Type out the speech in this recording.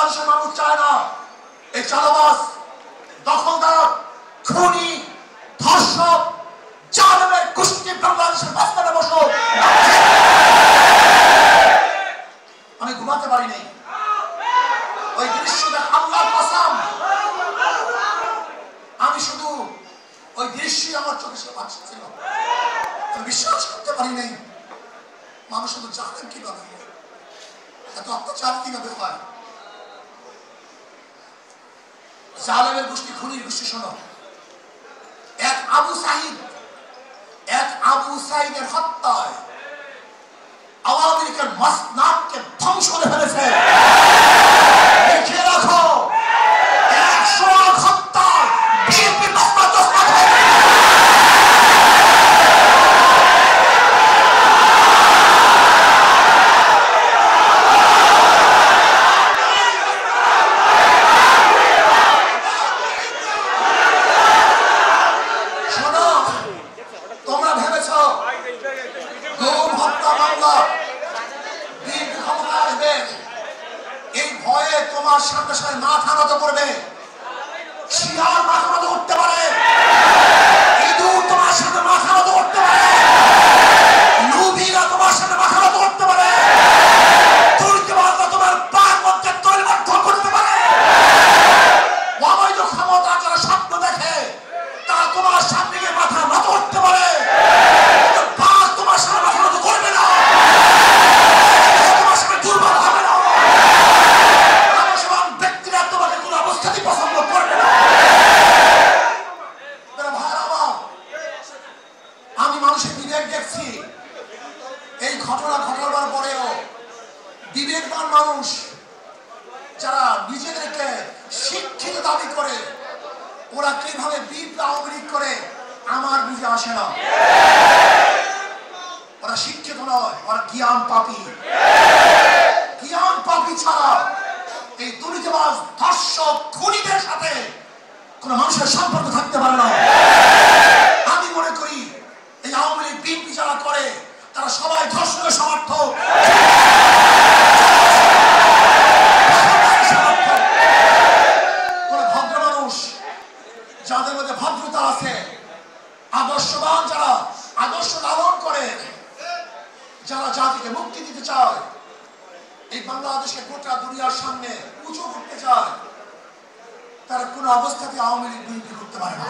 বাংলাদেশের মানুষ চায় না এই চাঁদাবাজ, দখলদার, খুনি, ধর্ষক, জালেমের গোষ্ঠী বাংলাদেশের মাঝখানে বসো। আমি ঘুমাতে পারি নাই ওই দৃশ্যটা, আল্লাহর কসম আমি শুধু ওই দৃশ্যই আমার চোখে সে ভাসছিল। আমি বিশ্বাস করতে পারি নাই মানুষ শুধু জানেন কিভাবে এত অত্যাচার কিভাবে হয়। জালেমের গোষ্ঠী, খুনির গোষ্ঠী। শোনো, এক আবু সাইদের হত্যায় আওয়ামী লীগের মাসনাদকে ধ্বংস করে ফেলেছে। লিখে রাখো, 100 হত্যা বিএনপির মাসনাদ তোমার সামনে সামনে মাথা নত করবে। শিয়াল মাথা নত করতে পারে, ইঁদুর তোমার সামনে মাথা নত করতে পারে, লুভিরা তোমার সামনে মাথা নত করতে পারে, তুর্কিবাজরা তোমার পায়ের মধ্যে তৈলবদ্ধ করতে পারে। অবৈধ ক্ষমতা যারা স্বপ্ন দেখে তারা তোমার সামনে গিয়ে মাথা নত করতে পারে, বাস তোমার সামনে মাথা নত করবে না, তোমার সামনে দুর্বল হবে না। আমি মানুষের বিবেক দেখছি। এই ঘটনা ঘটাবার পরেও বিবেকবান মানুষ যারা নিজেদেরকে শিক্ষিত দাবি করে ওরা কিভাবে আওয়ামী লীগ করে আমার বুঝে আসে না। ওরা শিক্ষিত নয়, ওরা জ্ঞান পাপী। জ্ঞান পাপী ছাড়া এই দুর্নীতিবাজ, ধর্ষক, খুনিদের সাথে কোন মানুষের সম্পর্ক থাকতে পারে না। আমি মনে করি এই আওয়ামী লীগ, বিএনপি যারা করে তারা সবাই ধর্ষণের সমর্থক। কোন ভদ্র মানুষ যাদের মধ্যে ভদ্রতা আছে, আদর্শবান, যারা আদর্শ লালন করে, যারা জাতিকে মুক্তি দিতে চায়, এই বাংলাদেশকে গোটা দুনিয়ার সামনে উঁচু করতে চায়, তারা কোন অবস্থাতে আওয়ামী লীগ বিএনপি করতে পারে না।